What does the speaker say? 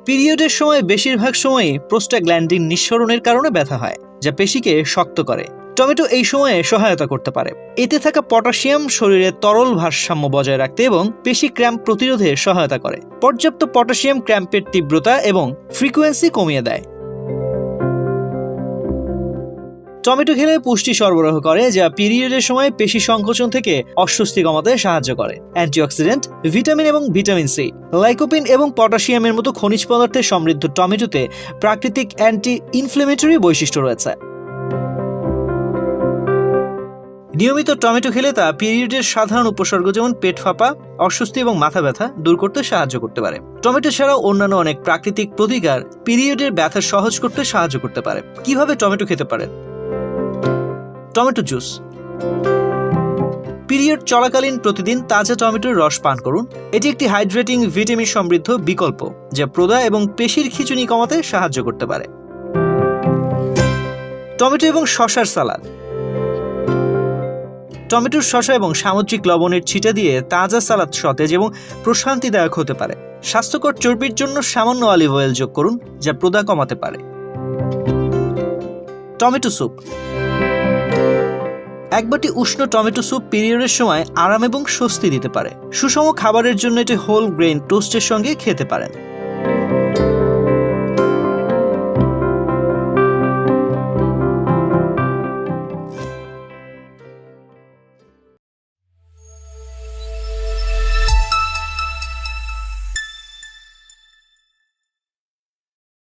পিরিয়ডের সময় বেশিরভাগ সময়ই প্রোস্টাগ্ল্যান্ডিন নিঃসরণের কারণে ব্যথা হয়, যা পেশিকে শক্ত করে। টমেটো এই সময়ে সহায়তা করতে পারে। এতে থাকা পটাশিয়াম শরীরে তরল ভারসাম্য বজায় রাখতে এবং পেশি ক্র্যাম্প প্রতিরোধে সহায়তা করে। পর্যাপ্ত পটাশিয়াম ক্র্যাম্পের তীব্রতা এবং ফ্রিকোয়েন্সি কমিয়ে দেয়। টমেটো খেলে পুষ্টি সরবরাহ করে, যা পিরিয়ডের সময় পেশি সংকোচন থেকে অস্বস্তি কমাতে সাহায্য করে। অ্যান্টিঅক্সিডেন্ট, ভিটামিন এবং ভিটামিন সি, লাইকোপিন এবং পটাশিয়ামের মতো খনিজ পদার্থে সমৃদ্ধ টমেটোতে প্রাকৃতিক অ্যান্টি ইনফ্লেমেটরি বৈশিষ্ট্য রয়েছে। নিয়মিত টমেটো খেলে তা পিরিয়ডের সাধারণ উপসর্গ যেমন পেট ফাঁপা, অস্বস্তি এবং মাথা ব্যথা দূর করতে সাহায্য করতে পারে। টমেটো ছাড়াও অন্যান্য অনেক প্রাকৃতিক প্রতিকার পিরিয়ডের ব্যথা সহজ করতে সাহায্য করতে পারে। কিভাবে টমেটো খেতে পারেন? Tomato juice. পিরিয়ড চলাকালীন প্রতিদিন তাজা টমেটোর রস পান করুন। এটি একটি হাইড্রেটিং, ভিটামিন সমৃদ্ধ বিকল্প যা প্রদাহ এবং পেশির খিঁচুনি কমাতে সাহায্য করতে পারে। টমেটো এবং শসার সালাদ। টমেটোর শসা এবং সামুদ্রিক লবণের ছিটা দিয়ে তাজা সালাদ সতেজ এবং প্রশান্তিদায়ক হতে পারে। স্বাস্থ্যকর চর্বির জন্য সামান্য অলিভ অয়েল যোগ করুন, যা প্রদাহ কমাতে পারে। Tomato soup. এক বাটি উষ্ণ টমেটো স্যুপ পিরিয়ডের সময় আরাম এবং স্বস্তি দিতে পারে। সুষম খাবারের জন্য এটি হোল গ্রেইন টোস্টের সঙ্গে খেতে পারেন।